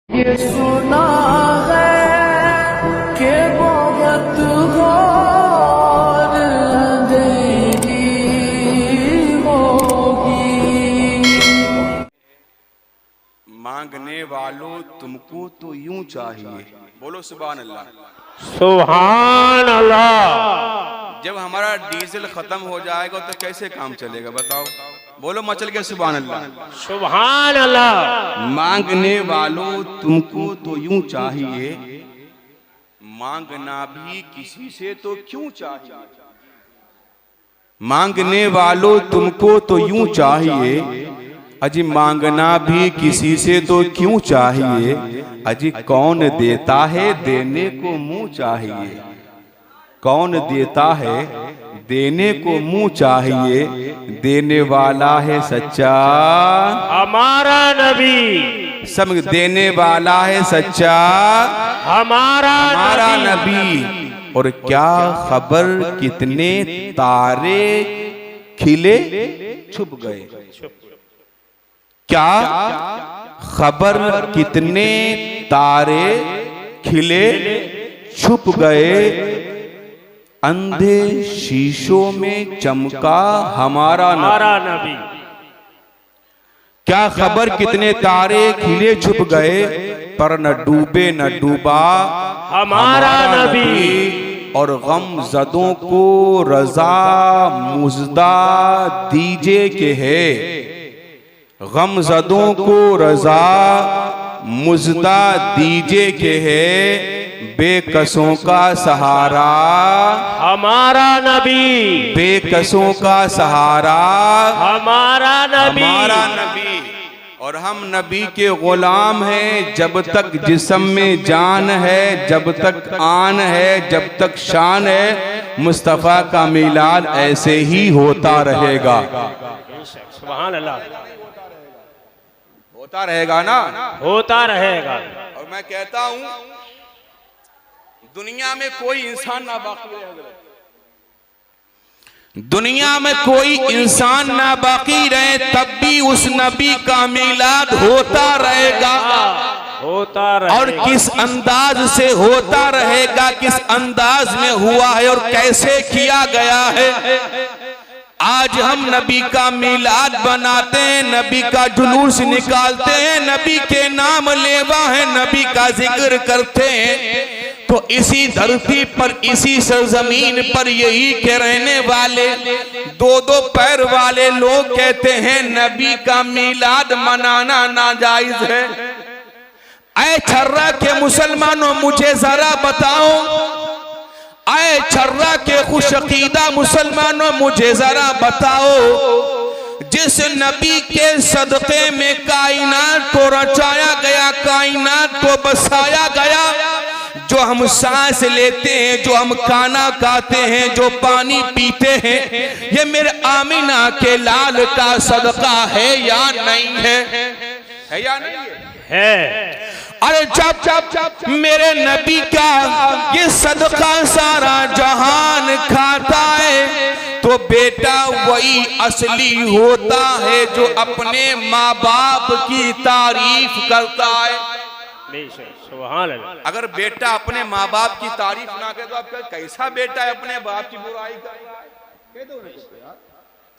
ये सुना है कि बहुत घोर अंधेरी होगी। मांगने वालों तुमको तो यूं चाहिए, बोलो सुभान अल्लाह। सुभान अल्लाह। जब हमारा डीजल खत्म हो जाएगा तो कैसे काम चलेगा बताओ, बोलो मचल के सुभान अल्लाह। सुभान अल्लाह। मांगने वालों तुमको तो यूं चाहिए, मांगना भी किसी से तो क्यों चाहिए। मांगने वालों तुमको तो यूं चाहिए, अजी मांगना भी किसी से तो क्यों चाहिए। अजी कौन देता है देने को मुंह चाहिए, कौन देता है देने को मुंह चाहिए। देने वाला है सच्चा हमारा नबी, सब देने वाला है सच्चा हमारा नबी। और क्या खबर कितने तारे खिले छुप गए, क्या खबर कितने तारे खिले छुप गए। अंधे शीशों में चमका हमारा नबी। क्या खबर कितने तारे खिले छुप गए, पर न डूबे न डूबा हमारा नबी। और गम जदों को रजा मुजदा दीजे के है, गम जदों को रजा मुजदा दीजे के है। बेकसों का सहारा हमारा नबी, बेकसों का सहारा हमारा नबी। और हम नबी के गुलाम हैं, जब तक जिस्म में जान है, जब तक आन है, जब तक शान है, मुस्तफ़ा का मिलाद ऐसे ही होता रहेगा। सुभान अल्लाह। होता रहेगा ना, होता रहेगा। और मैं कहता हूं दुनिया में कोई इंसान ना बाकी रहे, दुनिया में कोई इंसान ना बाकी रहे, तब भी उस नबी का मिलाद होता रहेगा। होता रहेगा। और किस अंदाज से होता रहेगा, किस अंदाज में हुआ है और कैसे किया गया है। आज हम नबी का मिलाद बनाते हैं, नबी का जुलूस निकालते हैं, नबी के नाम लेवा है, नबी का जिक्र करते हैं। तो इसी धरती पर, इसी सरजमीन पर यही के रहने वाले दो दो पैर वाले लोग कहते हैं नबी का मिलाद मनाना नाजायज है। ऐ छर्रा के मुसलमानों मुझे जरा बताओ, ऐ छर्रा के खुशअकीदा मुसलमानों मुझे जरा बताओ, जिस नबी के सदक़े में कायनात को रचाया गया, कायनात को बसाया गया, जो हम सांस लेते हैं, जो हम खाना खाते हैं, जो पानी पीते हैं, ये मेरे आमिना के लाल का सदका है या नहीं है, या नहीं है। अरे जब मेरे नबी का ये सदका सारा जहान खाता है, तो बेटा वही असली होता है जो अपने माँ बाप की तारीफ करता है। सुभान अल्लाह। अगर बेटा अपने माँ बाप की तारीफ ना करे तो आप कैसा बेटा है अपने बाप की बुराई करे,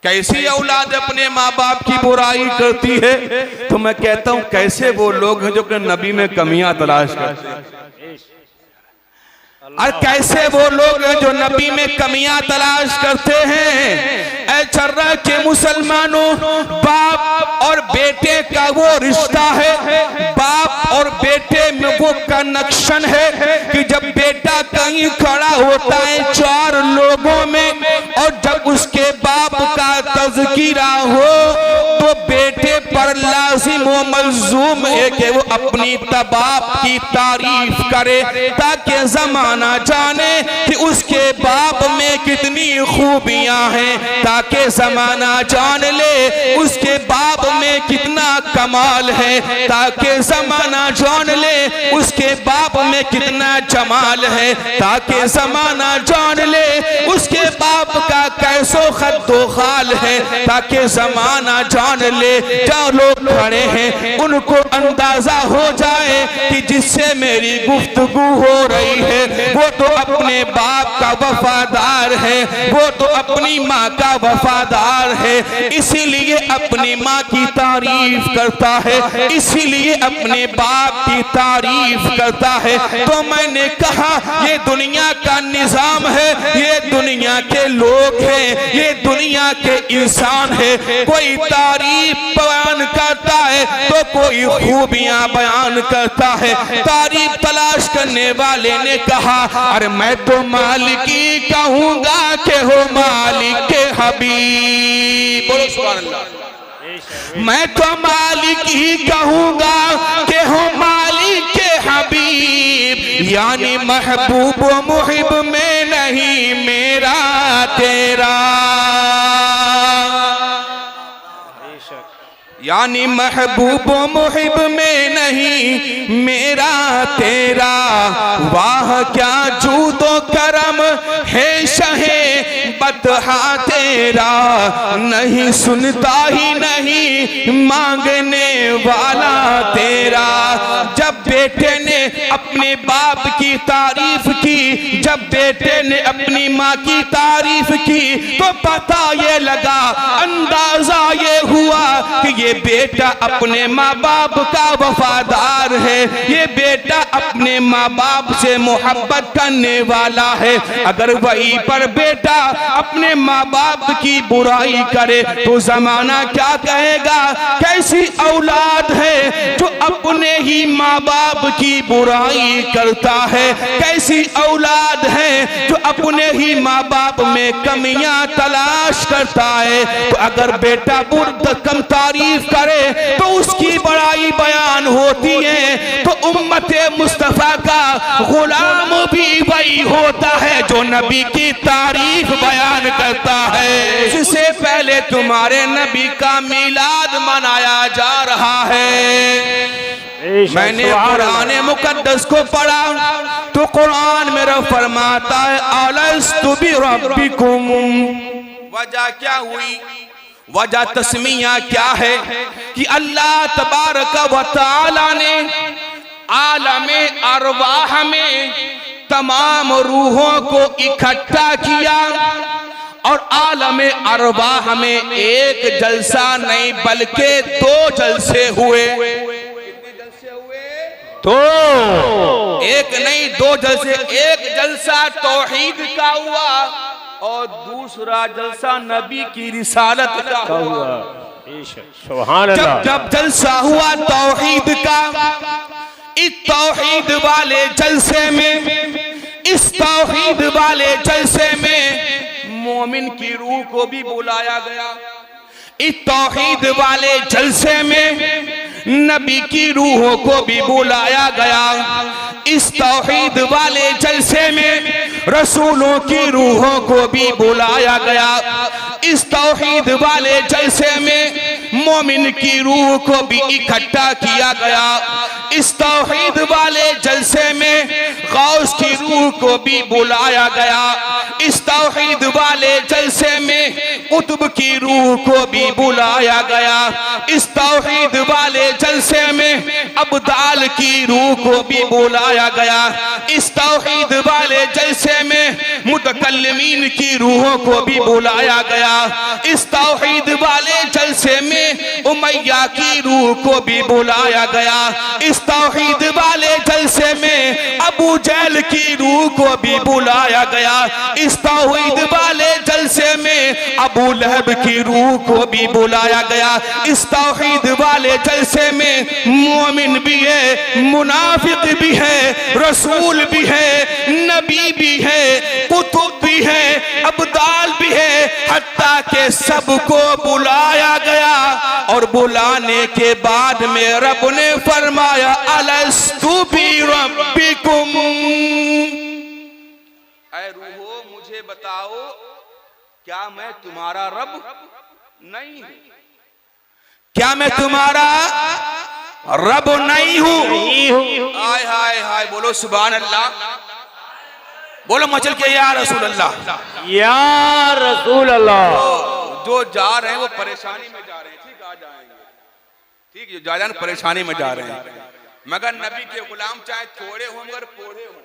कैसी औलाद अपने माँ बाप की बुराई करती है। तो मैं कहता हूँ कैसे वो लोग हैं जो कि नबी में कमियां तलाश करते हैं, और कैसे वो लोग हैं जो नबी में कमियां तलाश करते हैं। ऐ छर्रा के मुसलमानों, बाप और बेटे का वो रिश्ता है, बाप और बेटे में वो कनेक्शन है कि जब बेटा कहीं खड़ा होता है चार लोगों में, और जब उसके बाप का तज़किरा हो तो बेटे पर लाजिम व मलजूम है कि वो अपनी बाप की तारीफ करे, ताकि जमाना जाने कि उसके बाप में कितनी खूबियां हैं, ताकि जमाना जान ले उसके बाप में कितना कमाल है, ताकि जमाना जान ले उसके बाप में कितना जमाल है, ताकि जमाना जान ले उसके बाप का कैसा कैसो खद्दो खाल है, ताकि जमाना जान ले जो लोग खड़े हैं उनको अंदाजा हो जाए कि जिससे मेरी गुफ्तगू हो रही है वो तो अपने बाप का वफादार है, वो तो अपनी माँ का वफादार है, इसीलिए अपनी माँ की तारीफ करता है, इसीलिए अपने बाप की तारीफ करता है। तो मैंने कहा ये दुनिया का निजाम है, ये दुनिया के लोग हैं, ये दुनिया के इंसान है। कोई तारीफ बयान करता है तो कोई खूबियां बयान करता है। तारीफ तलाश करने वाले ने कहा अरे मैं तो मालिकी कहूंगा कि हो मालिक के हबीब। बोलो सुभान अल्लाह। मैं तो मालिक ही कहूंगा कि हो मालिक के हबीब, यानी महबूब मुहिब में नहीं मेरा तेरा, यानी महबूब मुहिब में नहीं मेरा तेरा। वाह क्या जूदो करम है शहे बतहा तेरा, नहीं सुनता ही नहीं मांगने वाला तेरा। जब बेटे ने अपने बाप की तारीफ की, जब बेटे ने अपनी माँ की तारीफ की तो पता ये लगा, अंदाजा ये हुआ कि ये बेटा अपने माँ बाप का वफादार है, ये बेटा अपने माँ बाप से मोहब्बत करने वाला है। अगर वहीं पर बेटा अपने माँ बाप की बुराई करे तो जमाना क्या कहेगा, कैसी औलाद है जो अपने ही माँ बाप की बुराई करता है, कैसी औलाद है जो अपने ही माँ बाप में कमियां तलाश करता है। तो अगर बेटा बुर्द कम तारीफ करे तो उसकी बड़ाई बयान होती है। तो उम्मते मुस्तफा का गुलाम भी वही होता है जो नबी की तारीफ बयान करता है। इससे पहले तुम्हारे नबी का मिलाद मनाया जा रहा है। मैंने कुरान मुकद्दस को पढ़ा तो कुरान मेरा फरमाता है अलस्तु बिरब्बिकुम। वजह क्या हुई, वजह तस्मिया क्या है कि अल्लाह तबारक व तआला ने आलमे अरवाह में तमाम रूहों को इकट्ठा किया और आलमे अरवाह में एक जलसा नहीं बल्कि 2 जलसे हुए। तो एक नहीं 2 जलसे, एक जलसा तौहीद का हुआ और दूसरा जलसा नबी की रिसालत का हुआ। सुभान अल्लाह। जब जलसा हुआ तौहीद का, इस तौहीद वाले जलसे में, इस तौहीद वाले जलसे में मोमिन की रूह को भी बुलाया गया। इस तौहीद वाले जलसे में नबी की रूहों को भी बुलाया गया। इस तौहीद वाले जलसे में रसूलों की रूहों को भी बुलाया गया। इस तौहीद वाले जलसे में मोमिन की रूह को भी इकट्ठा किया गया। इस तौहीद वाले जलसे में गौस की रूह को भी बुलाया गया। इस तौहीद वाले जलसे में कुतुब की रूह को भी बुलाया गया। इस तौहीद वाले जलसे में अब्दाल की रूह को भी बुलाया गया। इस तौहीद वाले जलसे में मुतकल्लिमीन की रूहों को भी बुलाया गया। इस तौहीद वाले जलसे में उमैया की रूह को भी बुलाया गया। इस तौहीद वाले जलसे में अबू जहल की रूह को भी बुलाया गया। इस तौहीद वाले जलसे में अबू लहब की रूह को भी बुलाया गया। इस तौहीद वाले जलसे में मोमिन भी है, मुनाफिक भी है, रसूल भी है, नबी भी है, कुतुब भी है, अब्दाल भी है, हत्ता के सबको बुलाया गया। और बुलाने के बाद में रब ने फरमाया अलस्तु बिरब्बिकुम, ऐ रूहो मुझे बताओ क्या मैं तुम्हारा रब नहीं हूं? क्या मैं तुम्हारा रब नहीं हूं? हाय हाय हाय, बोलो सुभान अल्लाह। बोलो मचल के या रसूल अल्लाह। या रसूल अल्लाह। जो जा रहे हैं वो परेशानी में जा रहे हैं, ठीक आ जाएंगे, ठीक, जो जा रहे हैं परेशानी में जा रहे हैं, मगर नबी के गुलाम चाहे थोड़े हो मगर पोढ़े हो।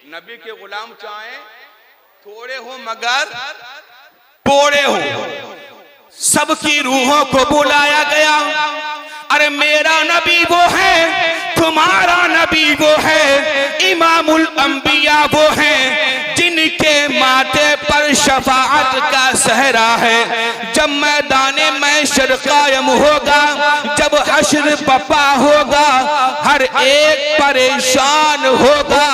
नबी के गुलाम चाहे थोड़े हो मगर पोढ़े हो। सबकी रूहों को बुलाया गया। अरे मेरा नबी वो है, तुम्हारा नबी वो है, इमामुल अंबिया वो है, जिनके माथे पर शफाअत का सहरा है। जब मैदाने महशर कायम होगा, जब हश्र बपा होगा, हर एक परेशान होगा,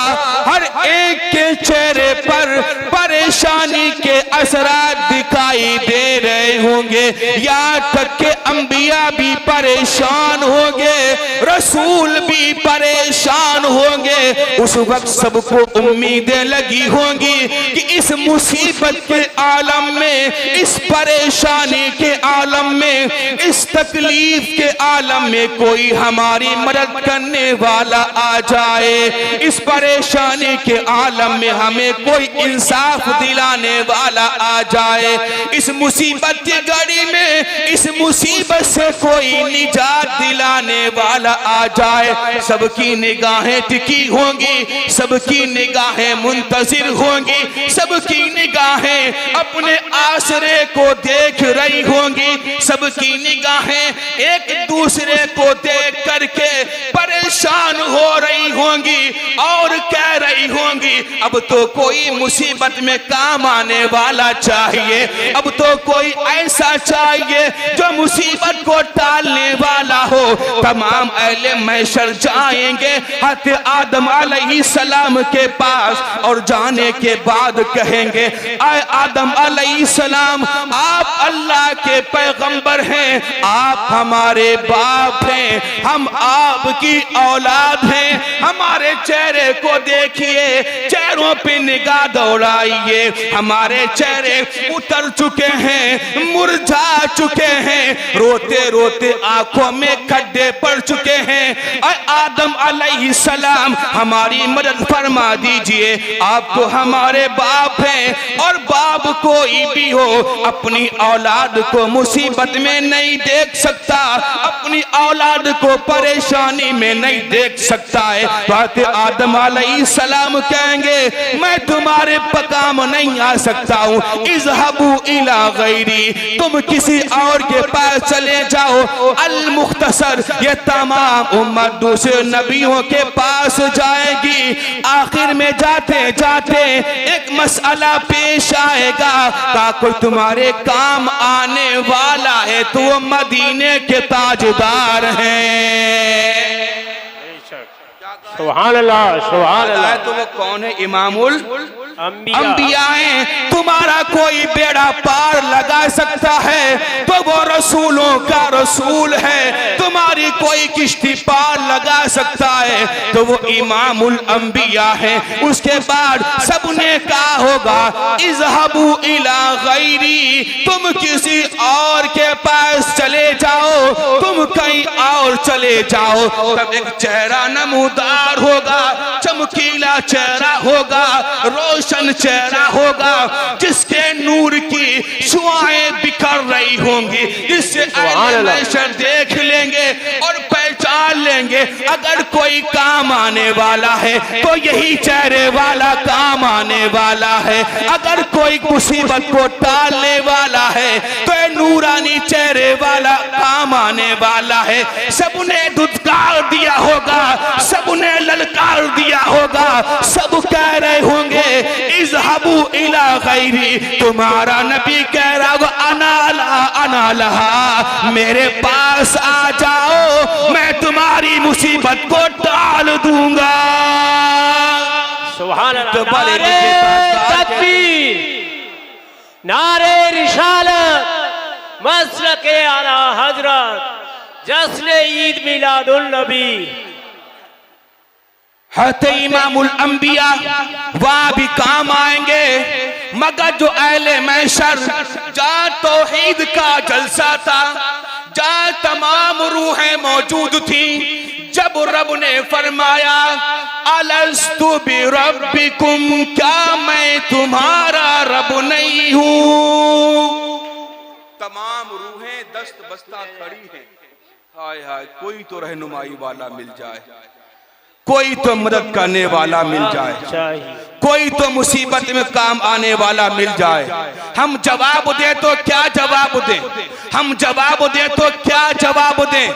हर एक के चेहरे पर परेशानी के असरात दिखाई दे रहे होंगे। यहाँ तक के अंबिया भी परेशान होंगे, रसूल भी परेशान होंगे। उस वक्त सबको उम्मीदें लगी होंगी कि इस मुसीबत के आलम में, इस परेशानी के आलम में, इस तकलीफ के आलम में कोई हमारी मदद करने वाला आ जाए। इस परेशानी के आलम में हमें कोई इंसाफ दिलाने वाला आ जाए। इस मुसीबत की घड़ी में इस मुसीबत से कोई निजात दिलाने वाला आ जाए। सबकी निगाहें टिकी होंगी, सबकी निगाहें मुंतजिर होंगी, सबकी निगाहें अपने आसरे को देख रही होंगी, सबकी निगाहें एक दूसरे को देख करके परेशान हो रही होंगी और कह रही होंगी अब तो कोई मुसीबत में काम आने वाला चाहिए, अब तो कोई ऐसा चाहिए जो मुसीबत को टालने वाला हो। तमाम अहले महशर जाएंगे हज़रत आदम अलैहिस्सलाम के पास और जाने के बाद कहेंगे आए आदम अलैहिस्सलाम, आप अल्लाह के पैगंबर हैं, आप हमारे बाप हैं, हम आपकी औलाद हैं। हमारे चेहरे को देखिए, चेहरों पे निगाह दौड़ाइए, हमारे चेहरे उतर चुके हैं, मुरझा चुके हैं, रोते रोते आंखों में खड्डे पड़ चुके हैं। और आदम अलैहिस्सलाम हमारी मदद फरमा दीजिए, आप तो हमारे बाप हैं और बाप कोई भी हो अपनी औलाद को मुसीबत में नहीं देख सकता, अपनी औलाद को परेशानी में नहीं देख सकता है। तो आदम अलैहिस्सलाम कहेंगे मैं तुम्हारे काम नहीं आ सकता हूँ, इज़हबू इला गैरी, तुम किसी और के पास चले जाओ। अल मुख्तसर, ये तमाम उम्मत दूसरे नबियों के पास जाएगी। आखिर में जाते जाते एक मसला पेश आएगा, का कोई तुम्हारे काम आने वाला है तो वो मदीने के ताजदार हैं। सुभान अल्लाह, सुभान अल्लाह। तो वो कौन है? इमामुल अंबिया हैं। तुम्हारा कोई बेड़ा पार लगा सकता है तो वो रसूलों का रसूल है। तुम्हारी कोई किश्ती पार लगा सकता है तो वो इमामुल अंबिया है। उसके बाद सबने कहा होगा इज़हबू इला गैरी, तुम किसी और के पास चले जाओ, तुम कहीं और चले जाओ। तब एक चेहरा नमूदार होगा, चमकीला चेहरा होगा, रोशन चेहरा होगा, जिसके नूर की शुआएं बिखर रही होंगी, जिससे अहले महशर देख लेंगे और पहचान लेंगे अगर कोई काम आने वाला है तो यही चेहरे वाला काम आने वाला है, अगर कोई मुसीबत को टालने वाला है तो ये नूरानी चेहरे वाला काम आने वाला है। सबने धुतकार दिया होगा, सबने ललकार दिया होगा, सब कह रहे होंगे इज़हबू इला गैरी। तुम्हारा नबी कह रहा होगा अना लहा, मेरे पास आ जाओ, मैं तुम्हारी मुसीबत को टाल दूंगा। सुभान अल्लाह। तो नारे तकबीर, नारे रिसालत, मसलके आला हजरत, जश्न ईद मिलादुल नबी। हज़रत इमामुल अंबिया वहाँ भी काम आएंगे, मगर जो अहले महशर जहाँ तौहीद का जलसा था, जहाँ तमाम रूहें मौजूद थी, जब रब ने फरमाया अलस्तु बिरब्बिकुम, क्या मैं तुम्हारा रब नहीं हूं? तमाम रूहें दस्त बस्ता खड़ी हैं। हाय हाय, कोई तो रहनुमाई वाला मिल जाए, कोई तो मदद करने वाला मिल जाए, कोई तो मुसीबत में काम आने वाला मिल जाए। हम जवाब दे तो क्या जवाब दें, हम जवाब दे तो क्या जवाब दें?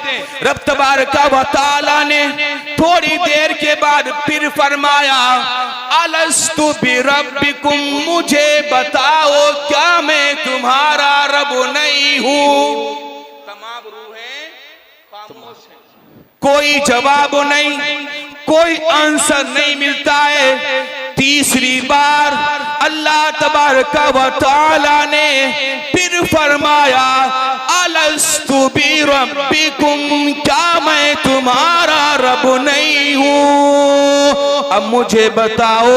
रब तबारक व तआला ने थोड़ी देर के बाद फिर फरमाया अलस्तु बिरब्बिकुम, मुझे बताओ क्या मैं तुम्हारा रब नहीं हूं? तमाम रूहें खामोश हैं, कोई जवाब नहीं, कोई आंसर नहीं मिलता है। तीसरी बार अल्लाह तबारक व तआला ने फिर फरमाया अलस्तु बिरब्बिकुम, क्या मैं तुम्हारा रब नहीं हूं? अब मुझे बताओ,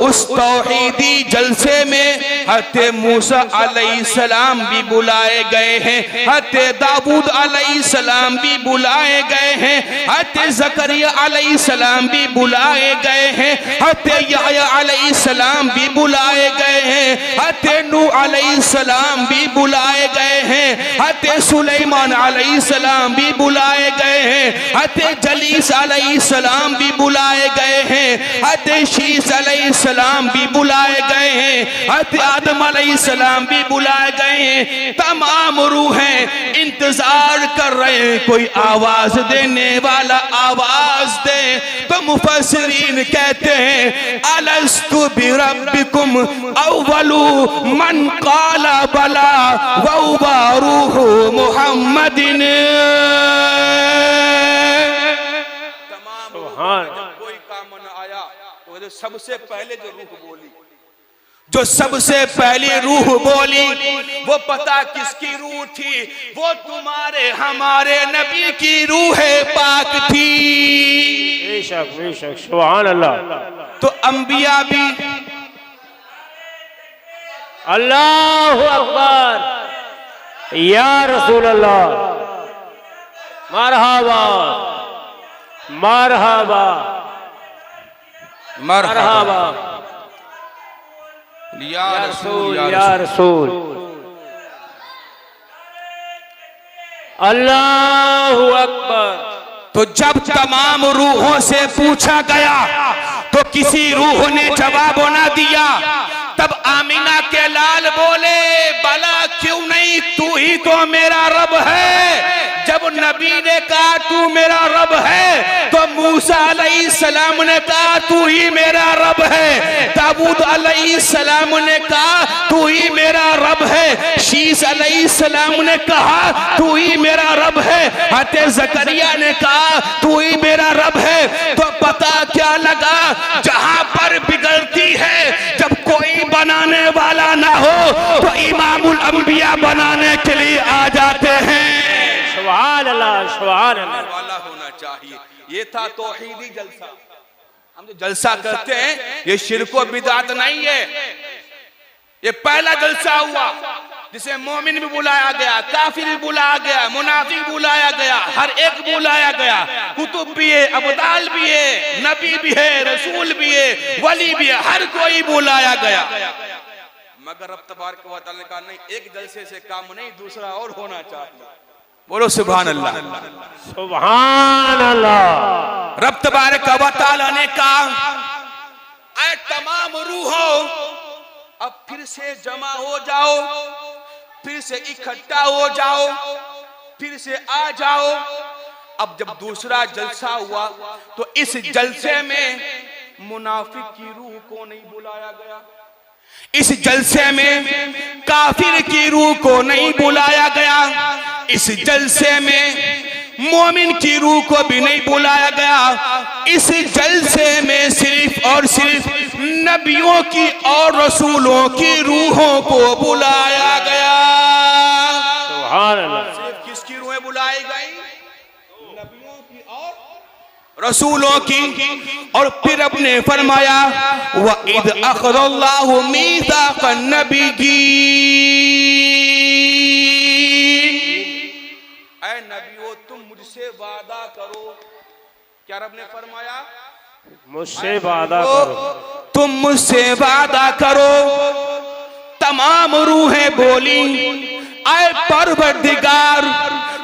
उस तौहीदी जलसे में हज़रत मूसा अलैहिस्सलाम भी बुलाए गए हैं, हज़रत दाऊद अलैहिस्सलाम भी बुलाए गए हैं, हज़रत ज़करिया अलैहिस्सलाम भी बुलाए गए हैं, हज़रत यहया अलैहिस्सलाम भी बुलाए गए हैं, हज़रत नूह अलैहिस्सलाम भी बुलाए गए हैं, हज़रत सुलेमान अलैहिस्सलाम भी बुलाए गए हैं, हज़रत जलीस अलैहिस्सलाम भी बुलाए गए हैं, हज़रत शीस अलैहिस्सलाम भी बुलाए गए हैं, हज़रत आदम अलैहिस्सलाम भी बुलाए गए हैं। तमाम रूहें इंतजार कर रहे हैं कोई आवाज देने वाला आवाज दे। तो मुफस्सिरीन कहते हैं अलस्तु बिरब्बिकुम अव्वलु मन क़ाला बला वहुवा रूहु मुहम्मदिन। तमाम कोई काम न आया तो सबसे पहले जो रूह बोली, जो सबसे पहली रूह बोली, वो पता किसकी रूह थी? वो तुम्हारे हमारे नबी की रूह पाक थी। बेशक बेशक, सुभान अल्लाह। तो अंबिया भी अल्लाहु अकबर, या रसूल अल्लाह, मरहबा मरहबा मरहबा या रसूल या रसूल। अल्लाहु अकबर। तो जब तमाम रूहों से पूछा गया तो किसी रूह ने जवाब न दिया। तब आमीना के लाल बोले भला क्यों नहीं, तू ही तो मेरा रब है। जब नबी ने कहा तू मेरा रब है तो मूसा अलैहिस्सलाम ने कहा तू ही मेरा रब है, दाऊद अलैहिस्सलाम ने कहा तू ही मेरा रब है, शीस अलैहिस्सलाम ने कहा तू ही मेरा रब है, हज़रत ज़करिया ने कहा तू ही मेरा रब है। तो पता क्या लगा, जहां पर बिगड़ती है जब कोई बनाने वाला ना हो तो इमामुल अंबिया बनाने के लिए आ जाते हैं। सुभान अल्लाह, सुभान अल्लाह। वाला होना चाहिए। ये था तौहीदी जलसा। हम जो जलसा करते हैं ये शिर्क व बिदअत नहीं है। ये पहला जलसा हुआ जिसे मोमिन भी बुलाया गया, काफिर भी बुलाया गया, मुनाफिक बुलाया गया, हर एक बुलाया गया। कुतुब भी है, अब्दाल भी है, नबी भी है, रसूल भी है, वली भी है, हर कोई बुलाया गया। मगर रब तबारक व तआला ने कहा नहीं, एक जलसे से काम नहीं, दूसरा और होना चाहिए। बोलो सुभान अल्लाह, सुभान अल्लाह। रब तबारक व तआला ने कहा ऐ तमाम रूहों, अब फिर से जमा हो जाओ, फिर से इकट्ठा हो जाओ, फिर से आ जाओ। अब जब दूसरा जलसा हुआ तो इस जलसे में मुनाफिक की रूह को नहीं बुलाया गया, इस जलसे में काफिर की रूह को नहीं बुलाया गया, इस जलसे में मोमिन की रूह को भी नहीं बुलाया गया। इस जलसे में सिर्फ और सिर्फ नबियों की और रसूलों की रूहों को बुलाया गया। सुभान अल्लाह। सिर्फ किसकी रूहें बुलाई गई? नबियों की और रसूलों की। और फिर अपने फरमाया वइद अख़ज़ल्लाहु मीसाक़न नबिय्यीन, ऐ नबियों तुम मुझसे वादा करो क्या रब ने फरमाया? मुझसे वादा करो, तुम मुझसे वादा करो। तमाम रूहें बोली, आए परवरदिगार,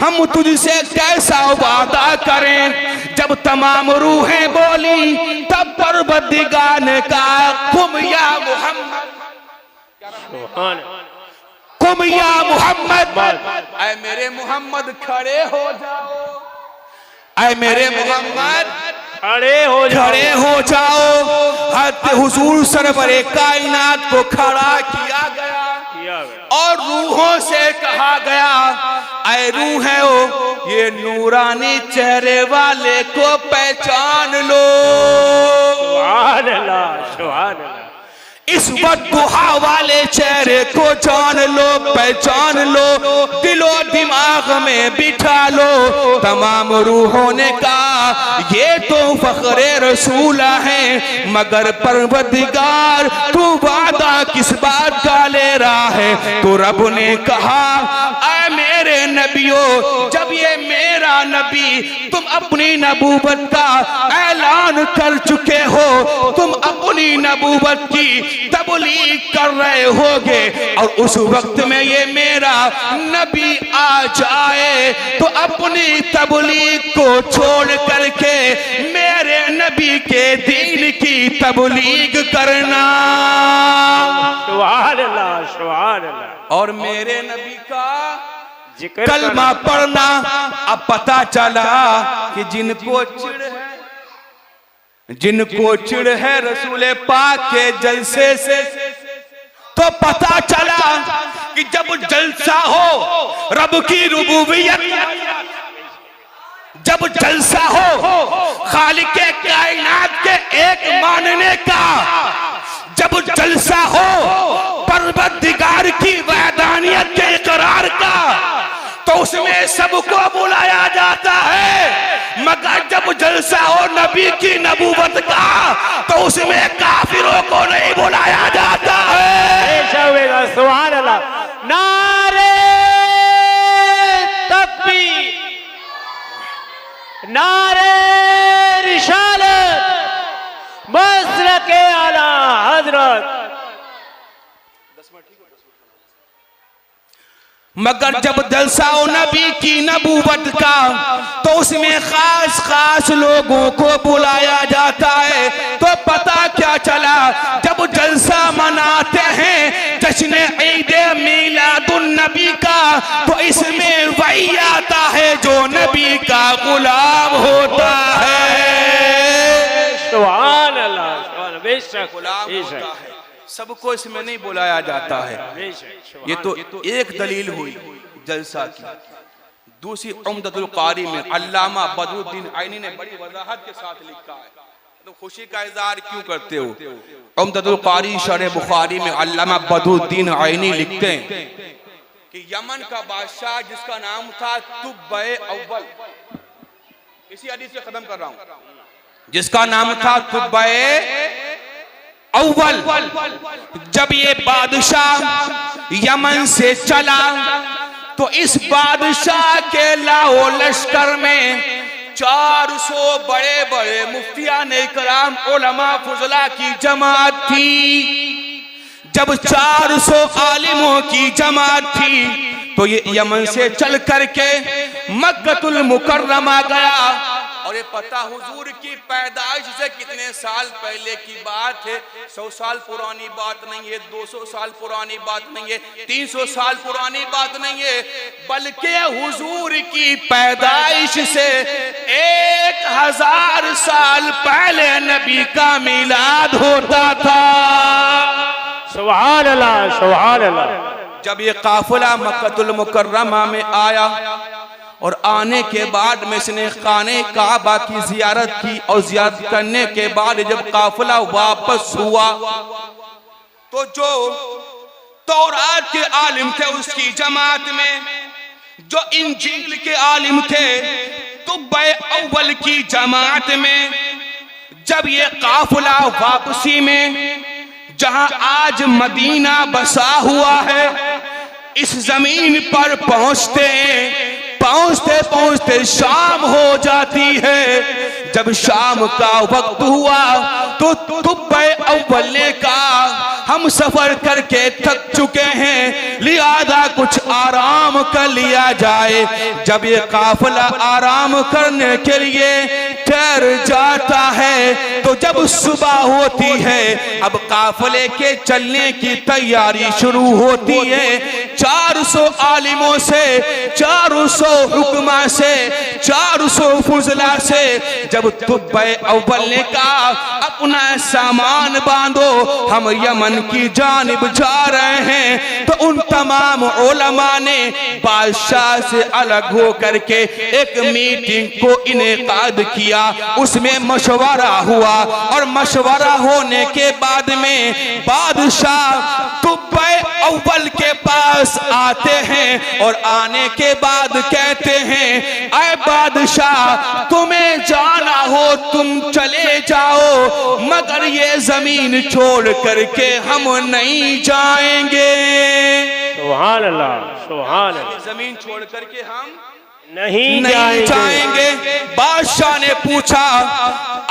हम तुझसे कैसा वादा करें? जब तमाम रूहें बोली, तब परवरदिगार ने कहा, कुम या मोहम्मद, सुभान कुम या मोहम्मद, ऐ मेरे मोहम्मद खड़े हो जाओ, ऐ मेरे मोहम्मद खड़े हो जाओ, खड़े हो जाओ। हज़रत हुजूर सरवरे कायनात को खड़ा किया गया और रूहों से कहा गया, ऐ रूहों, ये नूरानी चेहरे वाले को पहचान लो। सुभान अल्लाह, सुभान अल्लाह। इस बददुआ वाले चेहरे को जान लो, पहचान लो, दिलो दिमाग में बिठा लो। तमाम रूहों ने कहा, ये तो फखरे रसूला है, मगर परवरदिगार तू वादा किस बात का ले रहा है? तो रब ने कहा, ऐ मेरे नबियों, जब ये मेरा नबी, तुम अपनी नबूवत का ऐलान कर चुके हो, तुम अपनी नबूवत की तबलीग कर रहे होगे, और उस वक्त में ये मेरा नबी आ जाए, तो अपनी तबलीग को छोड़ करके मेरे नबी के दीन की तबलीग करना। सुभान अल्लाह, सुभान अल्लाह। और मेरे नबी का जिक्र कलमा पढ़ना। अब पता चला कि जिनको चिढ़ है रसूल पाक के जलसे से, तो पता चला कि जब जलसा हो रब की रुबूबियत, जब जलसा हो खालिक कायनात के एक मानने का, जब जलसा हो परवरदिगार की वहदानियत के इकरार का, तो उसमें सबको बुलाया जाता है। मगर जब जलसा हो नबी की नबूवत का, तो उसमें काफिरों को नहीं बुलाया जाता है। सुभान अल्लाह। नारे तकबीर, नारे रिसालत, मसलके आला हजरत। मगर जब जलसा हो नबी की नबूवत का, तो उसमें खास खास लोगों को बुलाया जाता है। तो पता क्या चला, जब जलसा मनाते हैं जश्न ईद मिलादुन नबी का, तो इसमें वही आता है जो नबी का गुलाम होता है। सुभान अल्लाह, सुभान, बेशक गुलाम होता है, सबको इसमें नहीं बुलाया जाता है। ये तो एक दलील हुई जलसा की। दूसरी उम्दतुल कारी में अल्लामा बदरुद्दीन आइनी ने बड़ी वजाहत के साथ लिखा है। तो खुशी का इजहार क्यों करते हो? उम्दतुल कारी शरह बुखारी में अल्लामा बदरुद्दीन आइनी लिखते हैं कि यमन का बादशाह जिसका नाम था तुब्बे अव्वल, इसी हदीस से खत्म कर रहा हूं, जिसका नाम था तुब्बे अव्वल, जब ये बादशाह यमन से चला, तो इस बादशाह के लाओ लश्कर में 400 बड़े बड़े मुफ्तियान इकराम उलमा फुजला की जमात थी। जब 400 आलिमों की जमात थी, तो ये यमन से चल करके मक्कतुल मुकर्रमा गया। और ये पता हुजूर की पैदाइश से कितने साल पहले की बात है। 100 साल पुरानी बात नहीं है, 200 साल पुरानी बात नहीं है, 300 साल पुरानी बात नहीं है, बल्कि हुजूर की पैदाइश से 1000 साल पहले नबी का मिलाद होता था। सुभान अल्लाह, सुभान अल्लाह। जब ये काफिला मक्कतुल मुकर्रमा में आया और आने के बाद में इसने खाने काबा की जियारत की, और जियारत करने के बाद जब काफिला वापस हुआ, तो जो तौरात के आलिम थे उसकी जमात में, जो इंजील के आलिम थे तुब्बे अव्वल की जमात में, जब ये काफिला वापसी में जहां आज मदीना बसा हुआ है, इस जमीन पर पहुंचते हैं, पहुंचते पहुंचते शाम हो जाती है। जब शाम का वक्त हुआ तो तुब्बे अव्वल ने कहा हम सफर करके थक चुके हैं, लिहाजा कुछ आराम कर लिया जाए। जब ये काफिला आराम करने के लिए ठहर जाता है तो जब सुबह होती है, अब काफिले के चलने की तैयारी शुरू होती है। 400 आलिमों से, 400 हुक्मा से, 400 फुजला से जब तुब्बे अव्वल ने कहा अपना सामान बांधो, हम यमन की जानिब जा रहे हैं, तो उन तमाम उलमा ने बादशाह से अलग हो करके एक मीटिंग को इनेकाद किया। उसमें मशवरा हुआ और मशवरा होने के बाद में बादशाह तुब्बे अव्वल के पास आते हैं और आने के बाद कहते हैं ऐ बादशाह तुम्हें जाना हो तुम चले जाओ, मगर ये जमीन छोड़ करके हम नहीं जाएंगे। सुभान अल्लाह, सुभान अल्लाह। जमीन छोड़ करके हम नहीं जाएंगे। बादशाह ने पूछा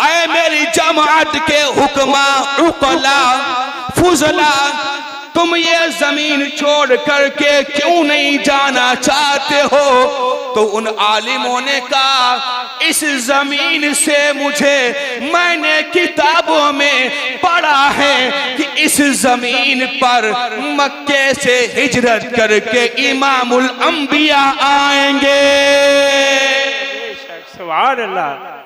ऐ मेरी जमात के हुक्मा, उकला, फुजला, तुम ये जमीन छोड़ करके क्यों नहीं जाना चाहते हो? तो उन आलिमों ने कहा इस जमीन से मैंने किताबों में पढ़ा है कि इस जमीन पर मक्के से हिजरत करके इमामुल अंबिया आएंगे। सुभान अल्लाह।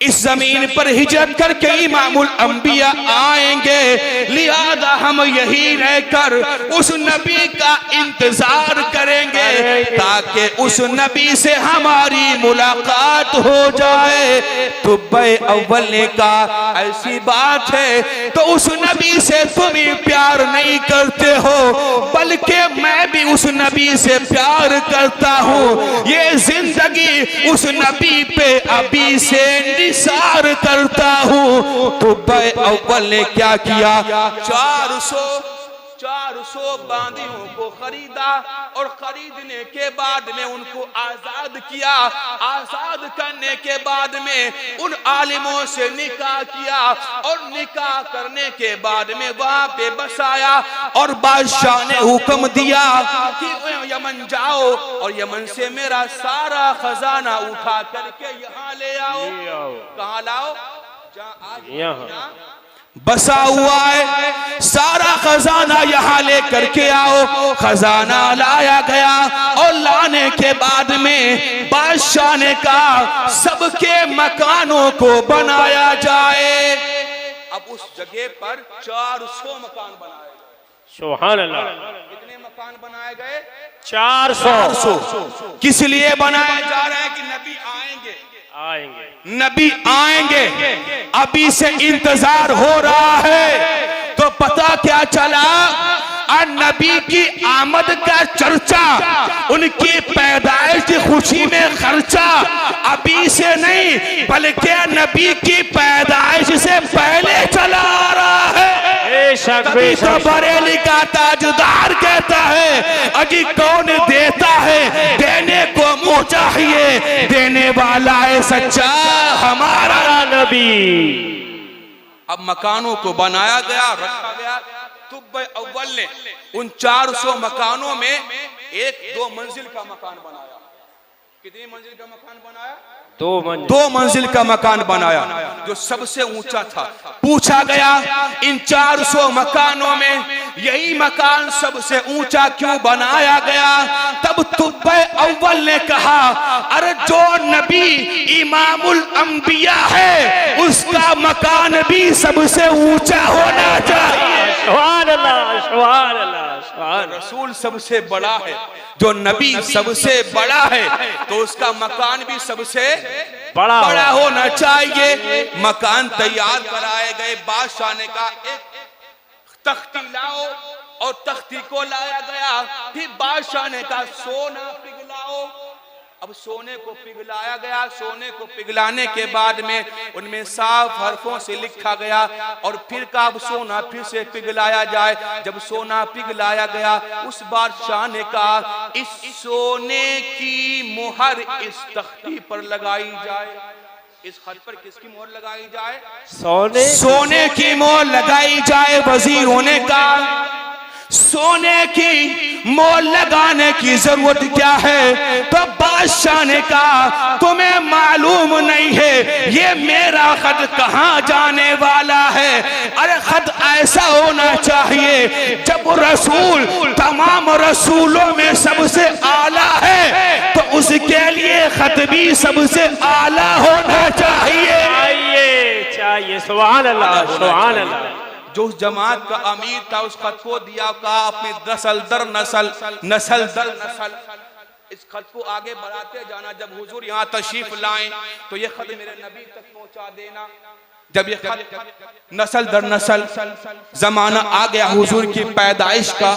इस जमीन पर हिजरत करके इमामुल अंबिया आएंगे, लिहाजा हम यही रहकर उस नबी का इंतजार करेंगे ताकि उस नबी से हमारी मुलाकात हो जाए। तुब्बे अव्वल ने कहा ऐसी बात है तो उस नबी से तुम ही प्यार नहीं करते हो, बल्कि मैं भी उस नबी से प्यार करता हूँ। ये जिंदगी उस नबी पे अभी से निसार करता हूँ। तुब्बे अव्वल ने क्या किया? 400 बांदियों को खरीदा और खरीदने के बाद में उनको आजाद किया। आजाद करने के बाद में उन आलिमों से निकाह किया और निकाह करने के बाद में वहां पे बसाया और बादशाह ने हुक्म दिया कि यमन जाओ और यमन से मेरा सारा खजाना उठा करके यहाँ ले आओ। कहाँ लाओ? यहाँ बसा हुआ है, सारा खजाना यहाँ ले करके आओ। खजाना लाया गया और लाने के बाद में बादशाह ने कहा सबके मकानों को बनाया जाए। अब उस जगह पर 400 मकान बनाए गए। सुभान अल्लाह। कितने मकान बनाए गए? 400। किस लिए बनाए जा रहे हैं? कि नबी आएंगे, नबी आएंगे, अभी से इंतजार हो रहा है। तो पता क्या चला? और नबी की आमद का चर्चा, उनकी पैदाइश की खुशी में खर्चा अभी से नहीं बल्कि नबी की पैदाइश से पहले चला आ रहा है। तभी तो बरेली का ताजदार कहता है अजी कौन देता है, देने को मुंह चाहिए, देने वाला है सच्चा हमारा नबी। अब मकानों को बनाया गया, रखा गया। तुब्बे अव्वल ने उन 400 मकानों में 1-2 मंजिल का मकान बनाया। कितनी मंजिल का मकान बनाया? 2 मंजिल का मकान बनाया जो सबसे ऊंचा था। पूछा गया इन 400 मकानों में यही मकान सबसे ऊंचा क्यों बनाया गया? तब तुब्बे अव्वल ने कहा अरे जो नबी इमामुल अंबिया है उसका मकान भी सबसे ऊंचा होना चाहिए। सुभान अल्लाह, सुभान अल्लाह। रसूल सबसे बड़ा है, जो नबी सबसे बड़ा है तो उसका मकान भी सबसे बड़ा होना चाहिए। मकान तैयार कराए गए। बादशाह ने कहा एक तख्ती लाओ और तख्ती को लाया गया। फिर बादशाह ने कहा सोना पिघलाओ अब सोने को पिघलाया गया। सोने को पिघलाने के बाद में उनमें साफ हरफों से लिखा गया और फिर का अब सोना फिर से पिघलाया जाए। जब सोना पिघलाया गया उस बादशाह ने कहा इस सोने की मुहर इस तख्ती पर लगाई जाए। इस खत पर किसकी मोहर लगाई जाए? सोने की मोहर लगाई जाए। वजीरों ने कहा सोने की मोहर लगाने की जरूरत क्या है? तो बादशाह ने कहा तुम्हें मालूम नहीं है ये मेरा खत कहाँ जाने वाला है? अरे खत ऐसा होना चाहिए जब रसूल तमाम रसूलों में सबसे आला है तो उसके लिए खत भी सबसे आला होना चाहिए। चाहिए। सुभान अल्लाह, सुभान अल्लाह। जो उस जमात का अमीर था उस खत को दिया, कहा अपने नस्ल दर नस्ल, नस्ल दर नस्ल इस खत को आगे बढ़ाते जाना। जब हुजूर यहाँ तशरीफ लाएं तो ये खत मेरे नबी तक पहुंचा देना। जब ये खत नस्ल दर नस्ल, जमाना आ गया हुजूर की पैदाइश का।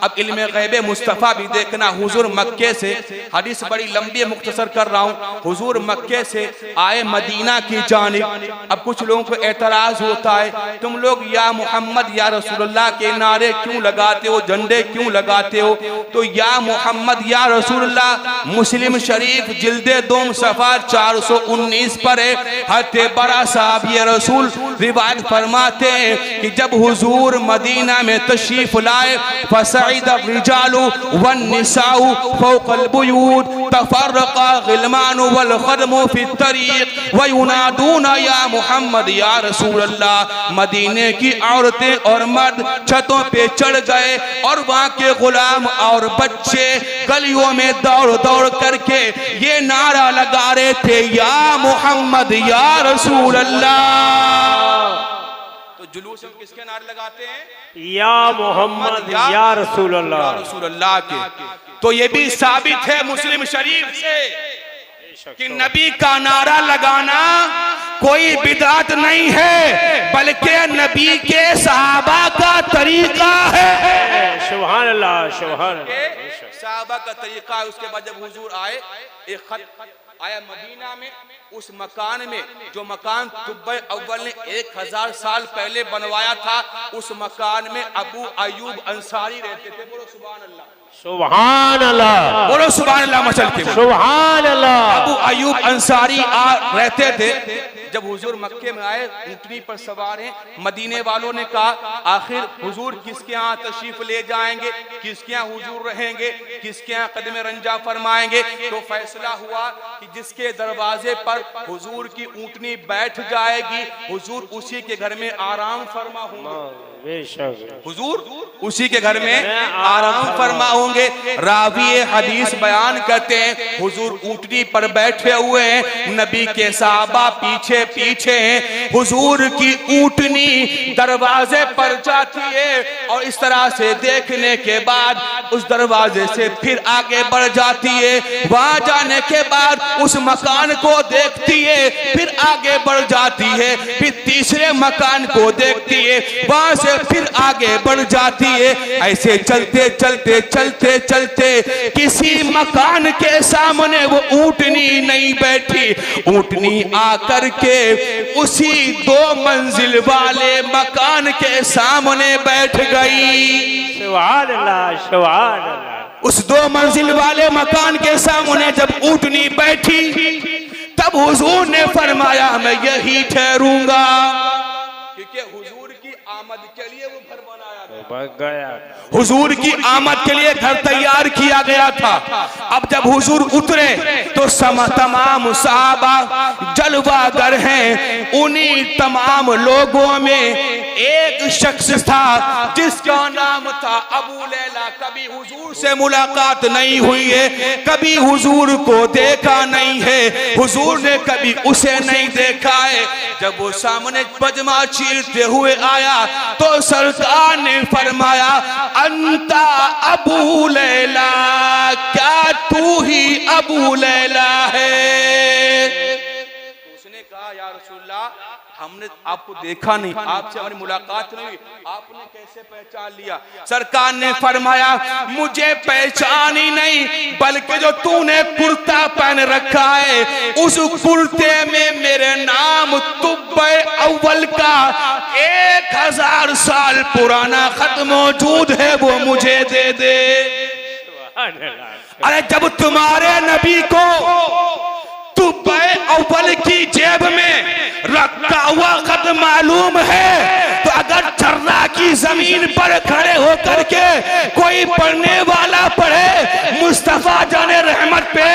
अब इल्मे गैबे मुस्तफ़ा भी देखना। हुजूर मक्के से, हदीस बड़ी लंबी है मुख्तसर कर रहा हूँ, हुजूर मक्के से आए मदीना की जानिब। अब कुछ लोगों को एतराज होता है तुम लोग या मोहम्मद या रसूलुल्लाह के नारे क्यों लगाते हो, झंडे क्यों लगाते हो? तो या मोहम्मद या रसूलुल्लाह मुस्लिम शरीफ जिल्दे 2 सफ़ा 419 पर है। हते बड़ा साहब ये रसूल रिवायत फरमाते हैं कि जब हुजूर मदीना में तशरीफ लाए फसईद रिजालु वन निसाउ फौकल बुयूत तफर्रका गिलमानु वल खदमु फी तरीक व युनादूना या मोहम्मद या रसूल अल्लाह। मदीने की औरतें और मर्द छतों पे चढ़ गए और वहाँ के गुलाम और बच्चे गलियों में दौड़ दौड़ करके ये नारा लगा रहे थे या मोहम्मद या रसूल अल्लाह। तो जुलूस में किसके नारे लगाते हैं? या मोहम्मद या रसूल अल्लाह, या रसूल अल्लाह के। तो ये भी साबित है मुस्लिम शरीफ से कि नबी का नारा लगाना कोई बिदअत नहीं है बल्कि नबी के सहाबा का तरीका है। सुभान अल्लाह, सुभान अल्लाह। सहाबा का तरीका है। उसके बाद जब हुजूर आए एक खत आया मदीना में, उस मकान में जो मकान तुब्बे अव्वल ने 1000 साल पहले बनवाया था, उस मकान में अबू अयूब अंसारी रहते थे। बोलो सुभान अल्लाह, सुभान अल्लाह, बोलो सुभान अल्लाह मचल के। सुभान अल्लाह। अबू अयूब अंसारी रहते थे। जब हुजूर मक्के में आए ऊंटनी पर सवार हैं, मदीने वालों ने कहा आखिर हुजूर किसके यहाँ तशरीफ ले जाएंगे, किसके यहाँ हुजूर रहेंगे, किसके यहाँ कदम रंजा फरमाएंगे? तो फैसला हुआ कि जिसके दरवाजे पर हुजूर की ऊंटनी बैठ जाएगी हुजूर उसी के घर में आराम फरमा होंगे। हुजूर उसी के घर में आराम फरमा होंगे। रावी हदीस बयान करते हैं हुजूर ऊंटनी पर बैठे हुए हैं, नबी के सहाबा पीछे पीछे हैं। हुजूर की ऊंटनी दरवाजे पर जाती है और इस तरह से देखने के बाद उस दरवाजे से फिर आगे बढ़ जाती है। वहां जाने के बाद उस मकान को देखती है, फिर आगे बढ़ जाती है, फिर तीसरे मकान को देखती है, वहां से फिर आगे बढ़ जाती है। ऐसे चलते चलते चलते चलते किसी मकान के सामने वो ऊंटनी नहीं बैठी। ऊंटनी आकर के उसी 2 मंजिल वाले मकान के सामने बैठ गई। सुभान अल्लाह, सुभान अल्लाह। उस 2 मंजिल वाले मकान के सामने जब ऊंटनी बैठी तब हुजूर ने फरमाया मैं यही ठहरूंगा, क्योंकि हुजूर की आमद के लिए वो घर बनाया गया। हुजूर की आमद के लिए घर तैयार किया गया था। अब जब हुजूर उतरे तो तमाम सहाबा जलवागर हैं। उन्हीं तमाम लोगों में एक शख्स था जिसका नाम था अबू लैला। कभी हुजूर से मुलाकात नहीं हुई है, कभी हुजूर को देखा नहीं है, हुजूर ने कभी उसे नहीं देखा है। जब वो सामने पजमा चीरते हुए आया तो सरकार ने फरमाया अंता अबू लैला, क्या तू ही अबू लैला है? उसने कहा कहा या रसूलल्लाह हमने आपको देखा नहीं, आपसे हमारी मुलाकात नहीं हुई, आपने कैसे पहचान लिया? सरकार ने फरमाया मुझे पहचान ही नहीं, बल्कि जो तूने कुर्ता पहन रखा है उस कुर्ते में मेरे नाम तुब्बे अव्वल का 1000 साल पुराना खत मौजूद है, वो मुझे दे दे। अरे जब तुम्हारे नबी को तुब्बे अव्वल की जेब में रखा हुआ खत मालूम है, तो अगर चर्रा की जमीन पर खड़े होकर के कोई पढ़ने वाला पढ़े मुस्तफा जाने रहमत पे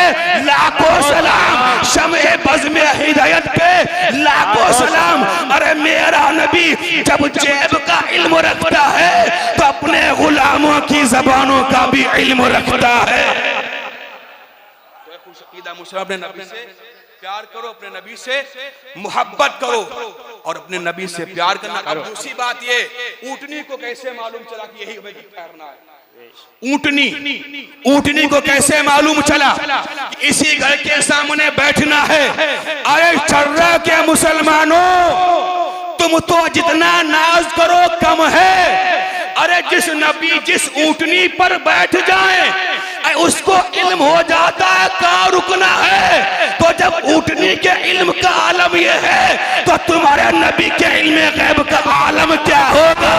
लाखों सलाम, शमे बज़ में हिदायत पे लाखों सलाम। अरे मेरा नबी जब जेब का इल्म रखता है तो अपने गुलामों की जबानों का भी इल्म रखता है। अपने नबी से प्यार करो, अपने नबी से मोहब्बत करो और अपने नबी से प्यार करना। अब दूसरी बात ये, ऊंटनी को कैसे मालूम चला कि यही ठहरना है? ऊंटनी को कैसे मालूम चला इसी घर के सामने बैठना है? अरे चर्रा के मुसलमानों, तुम तो जितना नाज करो कम है। अरे जिस नबी जिस ऊंटनी पर बैठ जाए उसको इल्म हो जाता है कहाँ रुकना है। तो जब ऊंटनी के इल्म का आलम ये है तो तुम्हारे नबी के इल्म गैब का आलम क्या होगा?